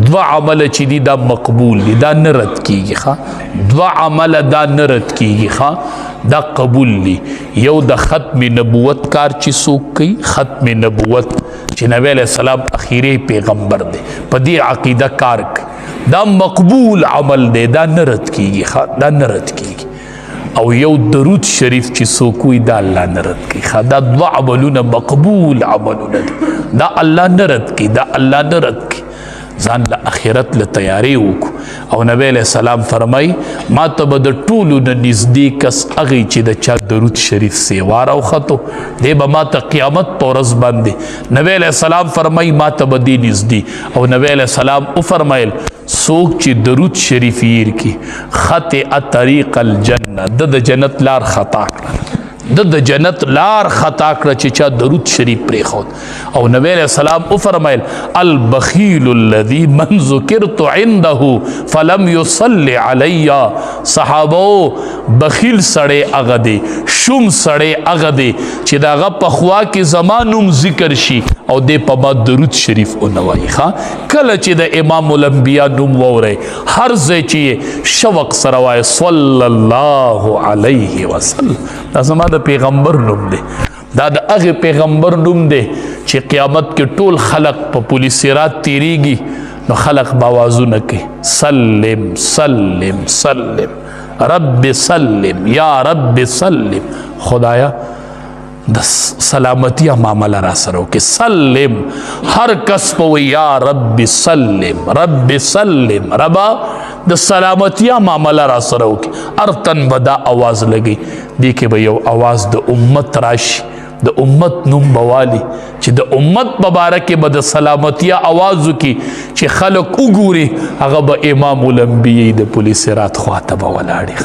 دو عمل چې دي دا مقبول دي، دا نه رد کیږي ښه. دو عمل دا نه رد کیږي ښه، دا قبول دي. یو د ختم نبوت کار چې څوک کوي، ختم نبوت چې نبی علیہ السلام اخیری پیغمبر دی، په دې عقیده کار کوي، دا مقبول عمل دی، دا نه رد کیږي ښه، دا نه رد کیږي. او یو درود شریف چې څوک وي دا الله نه رد کوي ښه. دا دوه عملونه مقبول عملونه دي، دا الله نه رد کوي، دا الله نه رد کوي. ځان له آخرت له تیاری وکړو. او نبی علیہ السلام فرمای ما ته به د ټولو نه نږدې کس هغې چې د چا درود شریف سیوا راوختو دی به ما ته قیامت په ورځ باندې نبی علیہ السلام فرمای ما ته به دې نږدې. او نبی علیہ السلام وفرمایل څوک چې درود شریف یې کی خطئ طریق الجنه، د جنت لار خطا کړه، د جنت لار خطا کړه چې چا درود شریف پرېښود. او نبی علیہ السلام وفرمایل البخیل الذي من ذکرت عنده فلم يصلي علی. صحابو بخیل سړی هغه دی، شوم سړی هغه دی چې د هغه په خوا کې زما نوم ذکر شي او دې په ما درود شریف ونه وایي ښه. کله چې د امام الانبیا نوم واورئ هر ځای چې شوق سره وایي صلی الله علیه وسلم، دا زما د پیغمبر نوم دی، دا د هغې پیغمبر نوم دی چې قیامت کې ټول خلق په پل صراط تیریږي نو خلق به آوازونه کوي سلم سلم سلم رب سلم یا رب سلم. خدایا د سلامتیا معامله را سره وکړي. سلم هر کس په وایي یا رب سلم رب سلم، ربا د سلامتیا معامله را سره وکړي. هر تن به دا آواز لګي، دې کې به یو آواز د امت راشي، د امت نوم بوالي چې د امت مبارکه به د سلامتیا آواز وکړي چې خلک وګوري هغه به امام الانبیاء د پل صراط خواته به ولاړي.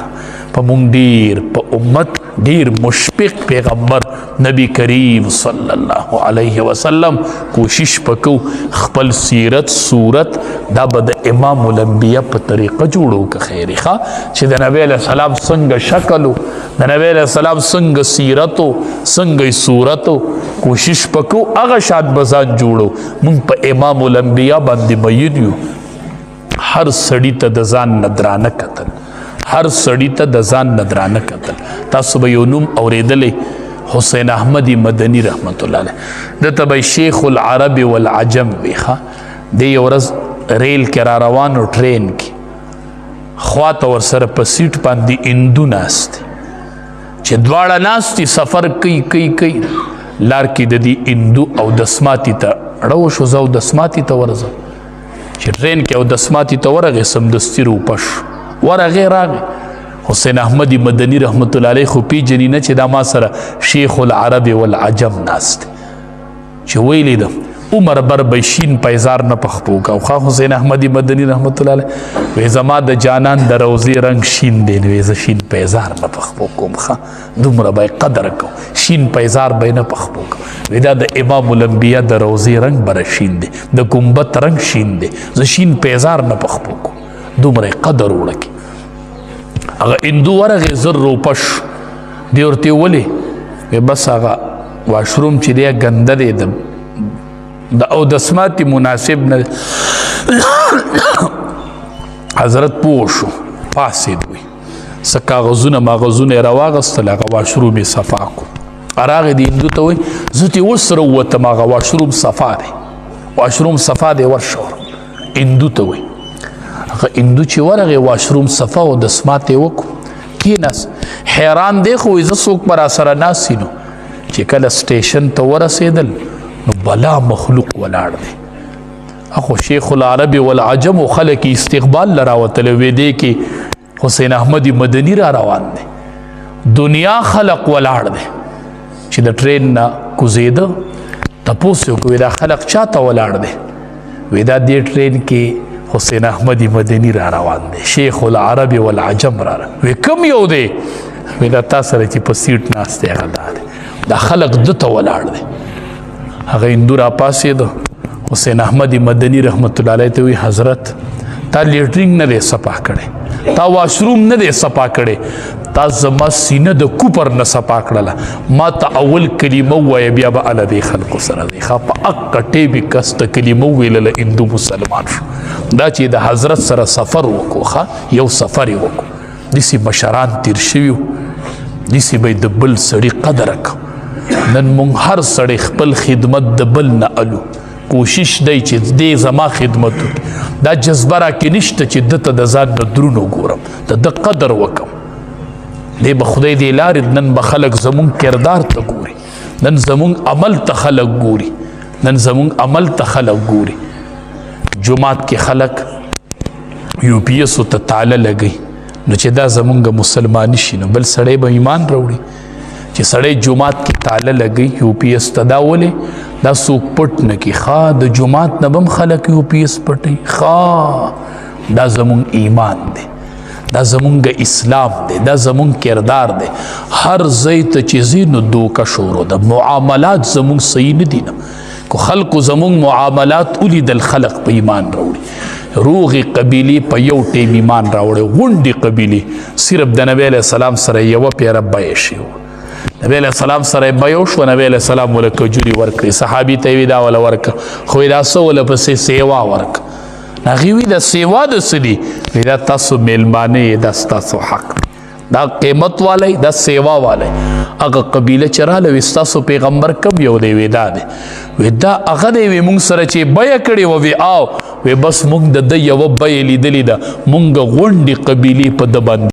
په مونږ ډیر په امت ډیر مشفق پیغمبر نبی کریم صلی الله علیه وسلم کوشش وکړو خپل سیرت صورت دا به د امام الانبیاء په طریقه جوړو که خیری ښه چې د نبی علیہ السلام څنګه شکل و، د نبی علیہ السلام څنګه سیرت و، څنګه صورت و، کوشش وکړو هغه شان به ځان جوړو. مونږ په امام الانبیاء باندې مین یو. هر سړي ته د ځان نه درانه کتل، هر سړی ته د ځان نه درانه کتل. تاسو به یو نوم اورېدلی حسین احمد مدني رحمت الله علیه، دته به شیخ العرب والعجم وي ښه. دی یو ورځ ریل کې را روانو ټرین کې خواته ورسره په سیټ باندې هندو ناست چې دواړه ناستي سفر کوي لار کې د دې هندو او دسماتي ته اړه وشو. زه اودسماتي ته ورځم چې ټرین کې اودسماتي ته ورغې سمدستي روپش ورغې راغې. حسین احمد مدني رحمت الله علیه خو پیژني نه چې دا ما سره شیخ العرب والعجم ناست چې ویلی ده عمر بر به شین پیزار نه پخپو کا. خو حسین احمد مدني رحمت الله علیه وی زما د جانان د روزي رنگ شین دی نو زه شین پیزار نه پخپو کوم ښه دومره به قدر کو شین پیزار به نه پخپو کو. وی دا د امام الانبیاء د روزي رنگ بر شین دی، د ګمبت رنگ شین دی، زه شین پیزار نه پخپو کو دومره قدر وړکی. هغه هندو ورغې زر روپش دی ورته ولې وی بس هغه واشروم چې دی ګنده دی د اودسماتي مناسب نه. حضرت پوه شو پاسېد وی څه کاغذونه ماغذونه یې راواغستل هغه واشروم یې صفا کړو. راغې د هندو ته وایي زه ترې اوس سره ووتم هغه واشروم صفا دی، واشروم صفا دی ورشه هندو ته وایي. هغه هندو چې ورغې واشروم صفا او دسمات یې وکړو کېناست حیران دی خو زه څوک به راسره ناستي نو چې کله سټیشن ته ورسېدل نو بلا مخلوق ولاړ دی. اخو شیخ العرب والعجم و خلق استقبال لراوتلی وی دی کې حسین احمد مدني را روان دی، دنیا خلق ولاړ دی چې د ټرین نه کوزېده. تپوس یې وکړو دا خلق چاته ولاړ دی؟ وی دا دې ټرین کې حسین احمد مدني را روان دی، شیخ العرب والعجم را روان. وی کم یو دی؟ وی دا تا سره چې په سیټ ناست دی هغه دا دی، دا خلق دته ولاړ دی. هغه هندو را پاسېده حسین احمد مدني رحمت الله علیه ته وی حضرت تا لیټرینګ نه دی صفا کړی، تا واشروم نه دی صفا کړی تا زما سینه د کوپر نه صفا کړله ما ته اول کلمه ووایه بیا به هله دې خلکو سره دی ښه په هغه ټیمې کس ته کلمه وویلله هندو مسلمان شو دا چې د حضرت سره سفر وکړو ښه یو سفر یې وکړو داسې مشران تیر شوي وو داسې به یې د بل سړي قدر کړو نن مونږ هر سړی خپل خدمت د بل نه الو کوشش دی چې دې زما خدمت وکړي دا جذبه راکې نشته چې ده ته د ځان نه درون وګورم د ده قدر وکړم دی به خدای دې لارې نن به خلک زمونږ کردار ته ګوري نن زمونږ عمل ته خلک ګوري نن زمونږ عمل ته خلک ګوري جماعت کې خلک یو پی ایسو ته تاله لګوي نو چې دا زمونږ مسلماني شي نو بل سړی به ایمان راوړي چې سړی جماعت کې تاله لګوي یو پی ایس ته دا ولې دا څوک پټ نه کړي ښه د جماعت نه به هم خلک یو پی ایس پټوي ښه دا زمونږ ایمان دی دا زمونږ اسلام دی دا زمونږ کردار دی هر ځای ته چې ځي نو دوکه شروع ده معاملات زمونږ صحیح نه دي نه کو خلکو زمونږ معاملات ولیدل خلق په ایمان راوړي روغې قبیلې په یو ټیم ایمان راوړی غونډې قبیلې صرف د نبی علیه السلام سره یوه پیره بیه شوي نبی علیہ السلام سره بیو شو نبی علیہ السلام ولا کجوري ورکړي صحابي ته وی دا ولا ورک خو دا سو ولا پسې سیوا ورک هغه وی دا سیوا د سدي وی دا تاسو میلمانه دا تاسو حق دا قیمت والی دا سیوا والی هغه قبیله چراله وی تاسو پیغمبر کم یو دی وی دا دی وی دا هغه دی وی مونږ سره چې بیه کړي و وی آو وی بس مونږ د یو بیه لیدلې ده مونږ غونډې قبیلې په د باندې